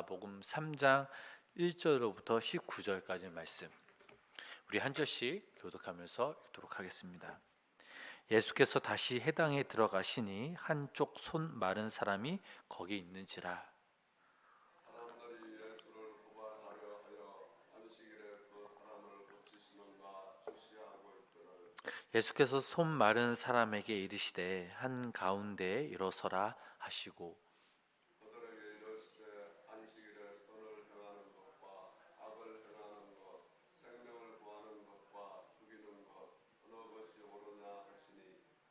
마가복음 3장 1절로부터 19절까지 말씀, 우리 한 절씩 교독하면서 읽도록 하겠습니다. 예수께서 다시 해당에 들어가시니 한쪽 손 마른 사람이 거기 있는지라. 사람들이 예수를 고발하려 하여 안식일에 그 사람을 고치시는가 주시하고 있더라. 예수께서 손 마른 사람에게 이르시되 한 가운데에 일어서라 하시고 그들에게 이르시되 안식일에 선을 행하는 것과 악을 행하는 것, 생명을 구하는 것과 죽이는 것 어느 것이 옳으냐 하시니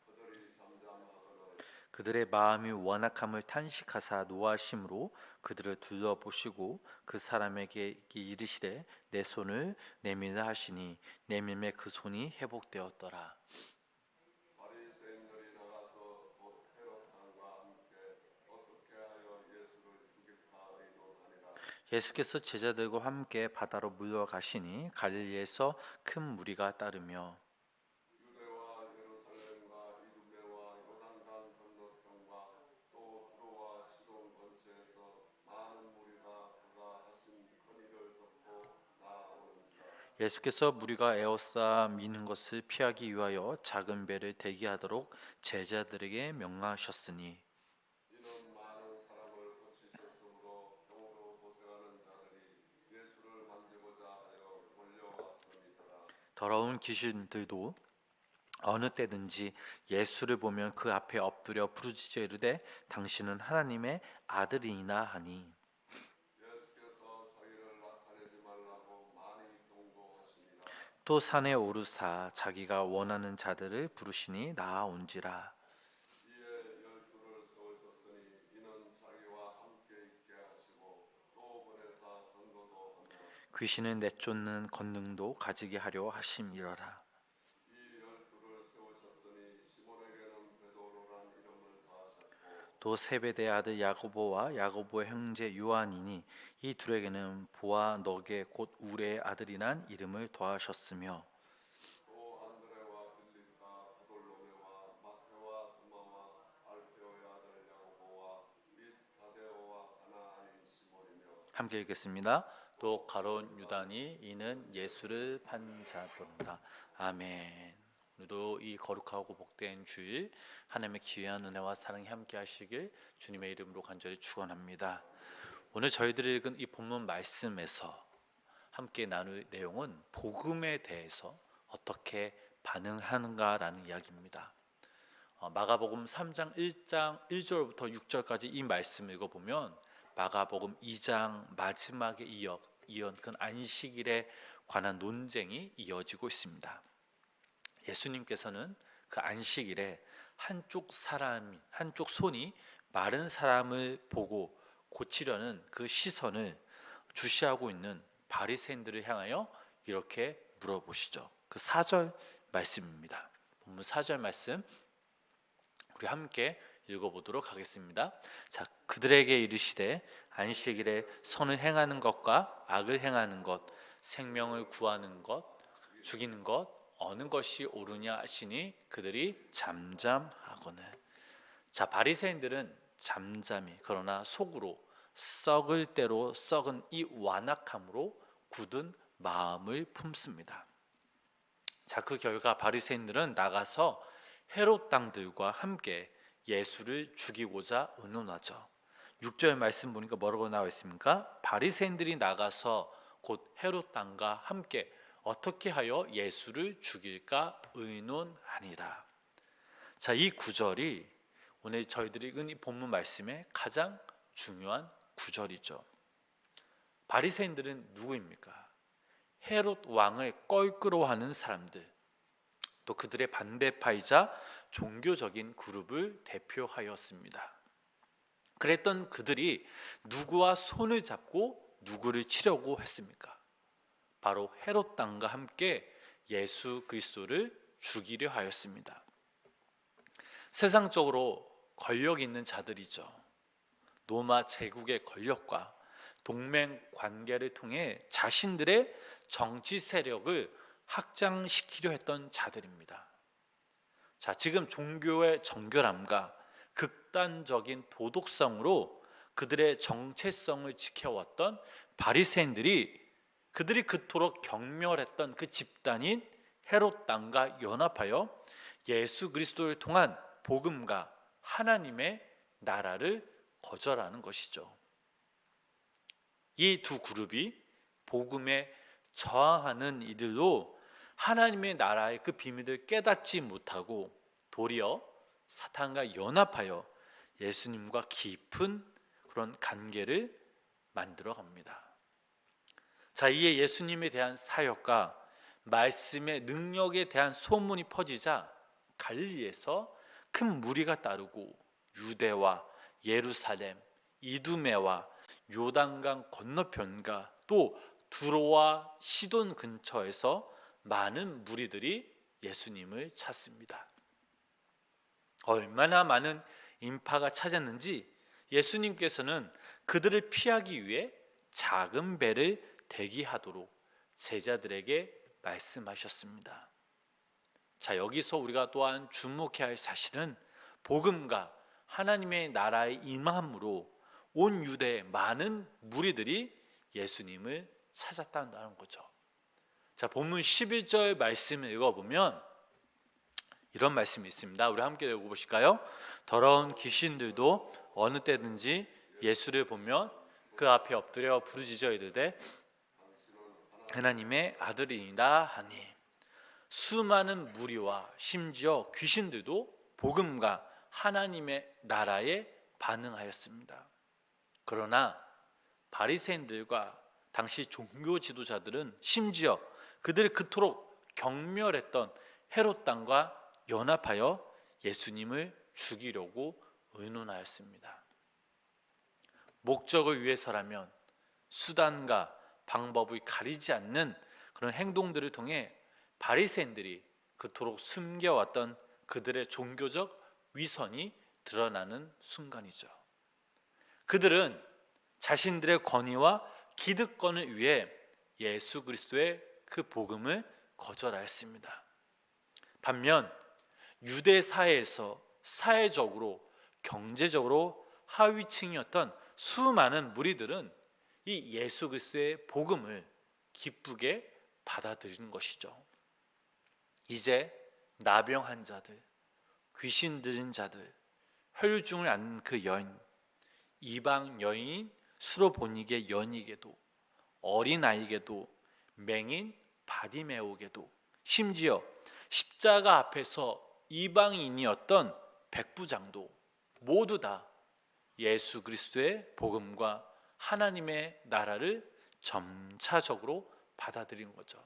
그들이 잠잠하거늘 그들의 마음이 완악함을 탄식하사 노하심으로 그들을 둘러보시고 그 사람에게 이르시되 내 손을 내밀라 하시니 내밀매 그 손이 회복되었더라. 바리새인들이 나가서 곧 헤롯 왕과 함께 어떻게 하여 예수를 죽일까 의논하니라. 예수께서 제자들과 함께 바다로 물러가시니 갈릴리에서 큰 무리가 따르며 유대와 예루살렘과 이두메와 요단강 건너편과 또 두로와 시돈 근처에서 많은 무리가 그가 하신 큰 일을 듣고 나아오는지라. 예수께서 무리가 에워싸 미는 것을 피하기 위하여 작은 배를 대기하도록 제자들에게 명하셨으니 이는 많은 사람을 고치셨으므로 병으로 고생하는 자들이 예수를 만지고자 하여 몰려왔음이더라. 더러운 귀신들도 어느 때든지 예수를 보면 그 앞에 엎드려 부르짖어 이르되 당신은 하나님의 아들이니나 하니 예수께서 자기를 나타내지 말라고 많이 경고하시니라. 또 산에 오르사 자기가 원하는 자들을 부르시니 나아온지라. 이에 열두를 세우셨으니 이는 자기와 함께 있게 하시고 또 보내사 전도도 하며 귀신을 내쫓는 권능도 가지게 하려 하심이러라. 이 열두를 세우셨으니 시몬에게는 베드로란 이름을 다하셨고 또 세베대의 아들 야고보와 야고보의 형제 요한이니 이 둘에게는 보아너게 곧 우레의 아들이란 이름을 더하셨으며 또 안드레와 빌립과 바돌로메와 마테와 도마와 알페오의 아들 야고보와 및 다데오와 하나 아닌 시몬이며 함께 읽겠습니다. 또 가롯 유다니 이는 예수를 판 자더라. 아멘. 오늘도 이 거룩하고 복된 주일 하나님의 귀한 은혜와 사랑이 함께 하시길 주님의 이름으로 간절히 축원합니다. 오늘 저희들이 읽은 이 본문 말씀에서 함께 나눌 내용은 복음에 대해서 어떻게 반응하는가라는 이야기입니다. 마가복음 3장 1장 1절부터 6절까지 이 말씀을 읽어보면 마가복음 2장 마지막에 이은 그 안식일에 관한 논쟁이 이어지고 있습니다. 예수님께서는 그 안식일에 한쪽 손이 마른 사람을 보고 고치려는 그 시선을 주시하고 있는 바리새인들을 향하여 이렇게 물어보시죠. 그 4절 말씀입니다. 본문 4절 말씀 우리 함께 읽어보도록 하겠습니다. 자, 그들에게 이르시되 안식일에 선을 행하는 것과 악을 행하는 것, 생명을 구하는 것, 죽이는 것 어느 것이 옳으냐 하시니 그들이 잠잠하거늘. 자, 바리새인들은 잠잠히 그러나 속으로 썩을 대로 썩은 이 완악함으로 굳은 마음을 품습니다. 자, 그 결과 바리새인들은 나가서 헤롯 당들과 함께 예수를 죽이고자 의논하죠. 6절 말씀 보니까 뭐라고 나와 있습니까? 바리새인들이 나가서 곧 헤롯 당과 함께 어떻게 하여 예수를 죽일까 의논하니라. 자, 이 구절이 오늘 저희들이 읽은 이 본문 말씀의 가장 중요한 구절이죠. 바리새인들은 누구입니까? 헤롯 왕을 껄끄러워하는 사람들, 또 그들의 반대파이자 종교적인 그룹을 대표하였습니다. 그랬던 그들이 누구와 손을 잡고 누구를 치려고 했습니까? 바로 헤롯 왕과 함께 예수 그리스도를 죽이려 하였습니다. 세상적으로 권력 있는 자들이죠. 로마 제국의 권력과 동맹 관계를 통해 자신들의 정치 세력을 확장시키려 했던 자들입니다. 자, 지금 종교의 정결함과 극단적인 도덕성으로 그들의 정체성을 지켜왔던 바리새인들이 그들이 그토록 경멸했던 그 집단인 헤롯 땅과 연합하여 예수 그리스도를 통한 복음과 하나님의 나라를 거절하는 것이죠. 이 두 그룹이 복음에 저항하는 이들도 하나님의 나라의 그 비밀을 깨닫지 못하고 도리어 사탄과 연합하여 예수님과 깊은 그런 관계를 만들어 갑니다. 자, 이에 예수님에 대한 사역과 말씀의 능력에 대한 소문이 퍼지자 갈릴리에서 큰 무리가 따르고 유대와 예루살렘, 이두메와 요단강 건너편과 또 두로와 시돈 근처에서 많은 무리들이 예수님을 찾습니다. 얼마나 많은 인파가 찾았는지 예수님께서는 그들을 피하기 위해 작은 배를 대기하도록 제자들에게 말씀하셨습니다. 자, 여기서 우리가 또한 주목해야 할 사실은 복음과 하나님의 나라의 임함으로 온 유대의 많은 무리들이 예수님을 찾았다는 거죠. 자, 본문 11절 말씀을 읽어보면 이런 말씀이 있습니다. 우리 함께 읽어보실까요? 더러운 귀신들도 어느 때든지 예수를 보면 그 앞에 엎드려 부르짖어 이르되 하나님의 아들이니라 하니, 수많은 무리와 심지어 귀신들도 복음과 하나님의 나라에 반응하였습니다. 그러나 바리새인들과 당시 종교 지도자들은 심지어 그들을 그토록 경멸했던 헤롯 땅과 연합하여 예수님을 죽이려고 의논하였습니다. 목적을 위해서라면 수단과 방법을 가리지 않는 그런 행동들을 통해 바리새인들이 그토록 숨겨왔던 그들의 종교적 위선이 드러나는 순간이죠. 그들은 자신들의 권위와 기득권을 위해 예수 그리스도의 그 복음을 거절하였습니다. 반면 유대 사회에서 사회적으로 경제적으로 하위층이었던 수많은 무리들은 이 예수 그리스도의 복음을 기쁘게 받아들이는 것이죠. 이제 나병한 자들, 귀신 들린 자들, 혈류증을 앓는 그 여인, 이방 여인 수로보니게 연이게도, 어린아이에게도, 맹인 바디메오에게도, 심지어 십자가 앞에서 이방인이었던 백부장도 모두 다 예수 그리스도의 복음과 하나님의 나라를 점차적으로 받아들인 거죠.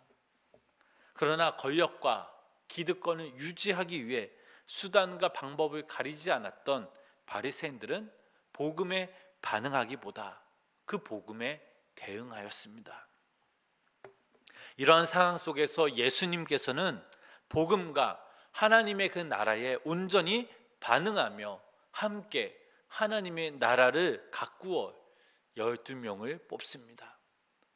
그러나 권력과 기득권을 유지하기 위해 수단과 방법을 가리지 않았던 바리새인들은 복음에 반응하기보다 그 복음에 대응하였습니다. 이러한 상황 속에서 예수님께서는 복음과 하나님의 그 나라에 온전히 반응하며 함께 하나님의 나라를 가꾸어 12명을 뽑습니다.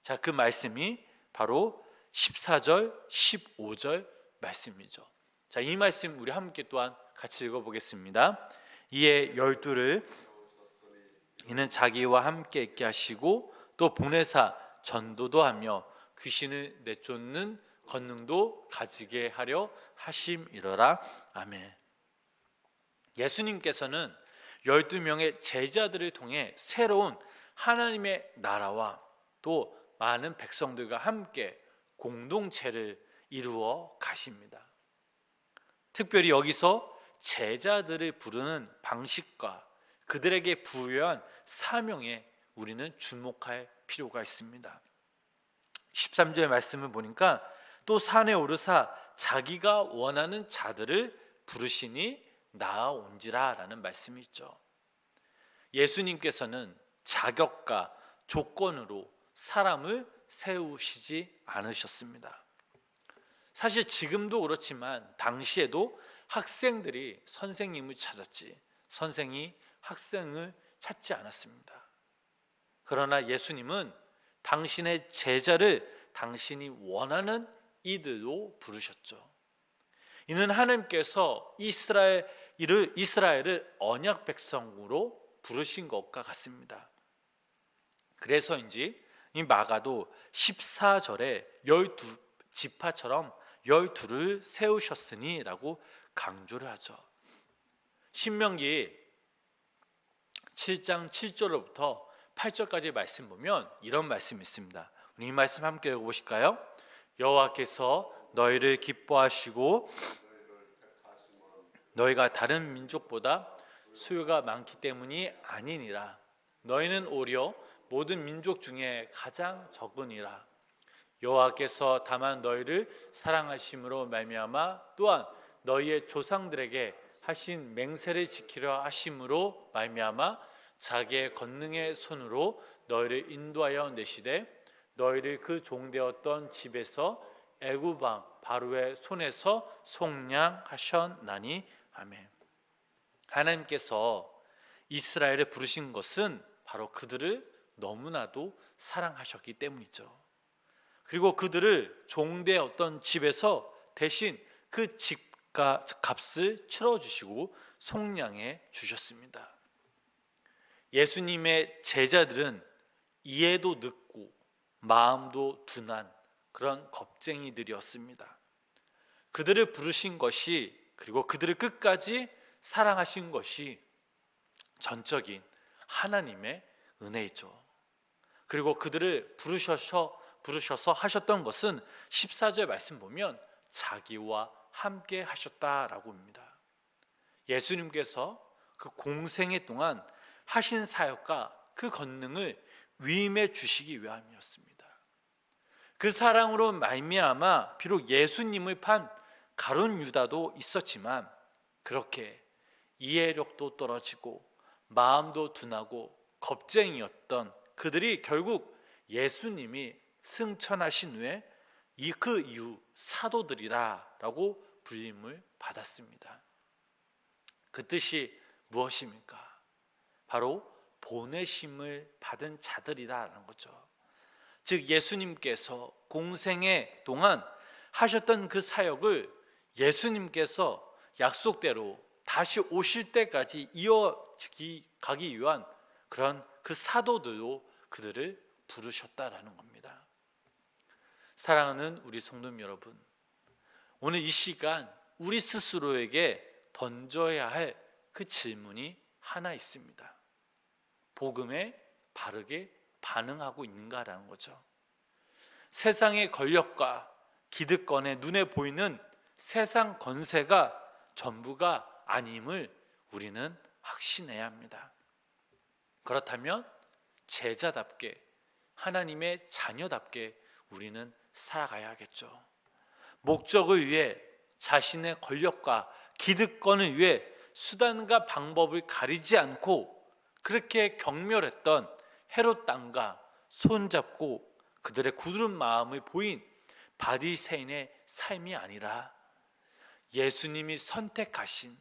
자, 그 말씀이 바로 14절, 15절 말씀이죠. 자, 이 말씀 우리 함께 또한 같이 읽어보겠습니다. 이에 12를 이는 자기와 함께 있게 하시고 또 보내사 전도도 하며 귀신을 내쫓는 권능도 가지게 하려 하심이러라. 아멘. 예수님께서는 12명의 제자들을 통해 새로운 하나님의 나라와 또 많은 백성들과 함께 공동체를 이루어 가십니다. 특별히 여기서 제자들을 부르는 방식과 그들에게 부여한 사명에 우리는 주목할 필요가 있습니다. 13절 말씀을 보니까 또 산에 오르사 자기가 원하는 자들을 부르시니 나아온지라 라는 말씀이 있죠. 예수님께서는 자격과 조건으로 사람을 세우시지 않으셨습니다. 사실 지금도 그렇지만 당시에도 학생들이 선생님을 찾았지 선생이 학생을 찾지 않았습니다. 그러나 예수님은 당신의 제자를 당신이 원하는 이들로 부르셨죠. 이는 하나님께서 이스라엘을 언약 백성으로 부르신 것과 같습니다. 그래서인지 이 마가도 14절에 12지파처럼 12를 세우셨으니 라고 강조를 하죠. 신명기 7장 7절로부터 8절까지의 말씀 보면 이런 말씀이 있습니다. 우리 이 말씀 함께 읽어보실까요? 여호와께서 너희를 기뻐하시고 너희가 다른 민족보다 수요가 많기 때문이 아니니라. 너희는 오히려 모든 민족 중에 가장 적으니라. 여호와께서 다만 너희를 사랑하심으로 말미암아 또한 너희의 조상들에게 하신 맹세를 지키려 하심으로 말미암아 자기의 권능의 손으로 너희를 인도하여 내시되 너희를 그 종되었던 집에서 애굽 왕 바로의 손에서 속량하셨나니. 아멘. 하나님께서 이스라엘을 부르신 것은 바로 그들을 너무나도 사랑하셨기 때문이죠. 그리고 그들을 종되었던 집에서 대신 그 집값을 치러주시고 속량해 주셨습니다. 예수님의 제자들은 이해도 늦고 마음도 둔한 그런 겁쟁이들이었습니다. 그들을 부르신 것이, 그리고 그들을 끝까지 사랑하신 것이 전적인 하나님의 은혜이죠. 그리고 그들을 부르셔서 하셨던 것은 14절 말씀 보면 자기와 함께 하셨다라고 합니다. 예수님께서 그 공생애 동안 하신 사역과 그 권능을 위임해 주시기 위함이었습니다. 그 사랑으로 말미암아 비록 예수님을 판 가룟 유다도 있었지만 그렇게 이해력도 떨어지고 마음도 둔하고 겁쟁이였던 그들이 결국 예수님이 승천하신 후에 그 이후 사도들이라고 불림을 받았습니다. 그 뜻이 무엇입니까? 바로 보내심을 받은 자들이라는 거죠. 즉 예수님께서 공생애 동안 하셨던 그 사역을 예수님께서 약속대로 다시 오실 때까지 이어가기 위한 그런 그 사도들로 그들을 부르셨다라는 겁니다. 사랑하는 우리 성도님 여러분, 오늘 이 시간 우리 스스로에게 던져야 할 그 질문이 하나 있습니다. 복음에 바르게 반응하고 있는가라는 거죠. 세상의 권력과 기득권에 눈에 보이는 세상 권세가 전부가 아님을 우리는 확신해야 합니다. 그렇다면 제자답게, 하나님의 자녀답게 우리는 살아가야겠죠. 목적을 위해, 자신의 권력과 기득권을 위해 수단과 방법을 가리지 않고 그렇게 경멸했던 헤롯 땅과 손잡고 그들의 굳은 마음을 보인 바리새인의 삶이 아니라 예수님이 선택하신,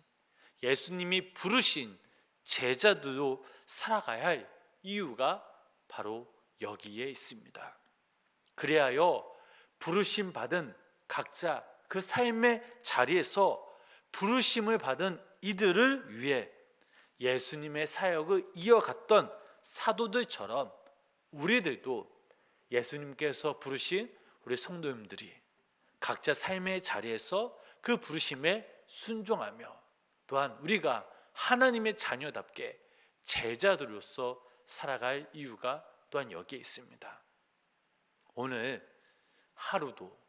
예수님이 부르신 제자들로 살아가야 할 이유가 바로 여기에 있습니다. 그리하여 부르심 받은 각자 그 삶의 자리에서 부르심을 받은 이들을 위해 예수님의 사역을 이어갔던 사도들처럼 우리들도 예수님께서 부르신 우리 성도님들이 각자 삶의 자리에서 그 부르심에 순종하며 또한 우리가 하나님의 자녀답게 제자들로서 살아갈 이유가 또한 여기에 있습니다. 오늘 하루도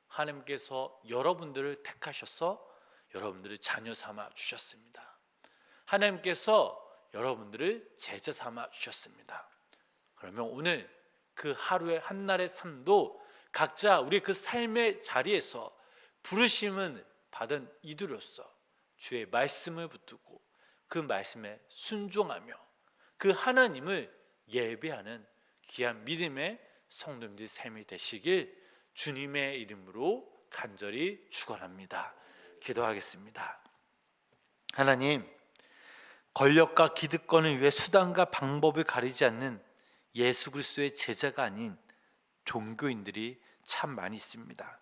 하나님께서 여러분들을 택하셔서 여러분들을 자녀 삼아 주셨습니다. 하나님께서 여러분들을 제자 삼아 주셨습니다. 그러면 오늘 그 하루의 한날의 삶도 각자 우리 그 삶의 자리에서 부르심을 받은 이들로서 주의 말씀을 붙들고 그 말씀에 순종하며 그 하나님을 예배하는 귀한 믿음의 성도님들 삶이 되시길 주님의 이름으로 간절히 축원합니다. 기도하겠습니다. 하나님, 권력과 기득권을 위해 수단과 방법을 가리지 않는 예수 그리스도의 제자가 아닌 종교인들이 참 많이 있습니다.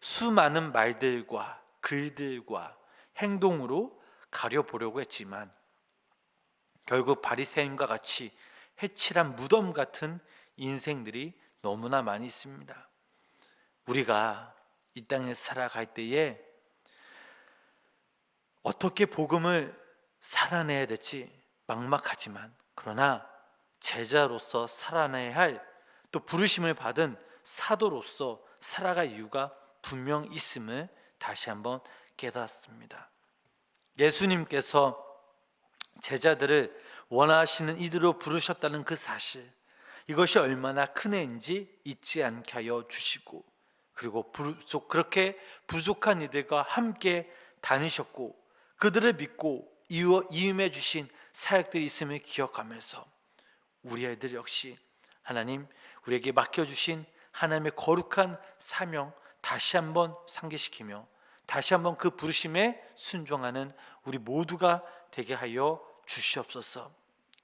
수많은 말들과 글들과 행동으로 가려보려고 했지만 결국 바리새인과 같이 해칠한 무덤 같은 인생들이 너무나 많이 있습니다. 우리가 이 땅에 살아갈 때에 어떻게 복음을 살아내야 될지 막막하지만, 그러나 제자로서 살아내야 할, 또 부르심을 받은 사도로서 살아갈 이유가 분명 있음을 다시 한번 깨닫습니다. 예수님께서 제자들을 원하시는 이들로 부르셨다는 그 사실, 이것이 얼마나 큰 애인지 잊지 않게 하여 주시고, 그리고 그렇게 부족한 이들과 함께 다니셨고 그들을 믿고 이음해 주신 사역들이 있음을 기억하면서 우리 아이들 역시 하나님 우리에게 맡겨주신 하나님의 거룩한 사명 다시 한번 상기시키며 다시 한번 그 부르심에 순종하는 우리 모두가 되게 하여 주시옵소서.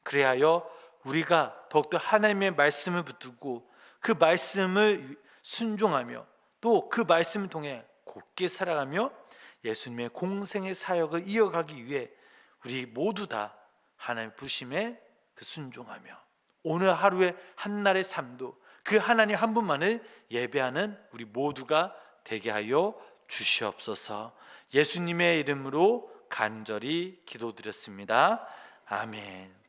그래하여 우리가 더욱더 하나님의 말씀을 붙들고 그 말씀을 순종하며 또 그 말씀을 통해 곧게 살아가며 예수님의 공생의 사역을 이어가기 위해 우리 모두 다 하나님의 부르심에 순종하며 오늘 하루의 한날의 삶도 그 하나님 한 분만을 예배하는 우리 모두가 되게 하여 주시옵소서. 예수님의 이름으로 간절히 기도드렸습니다. 아멘.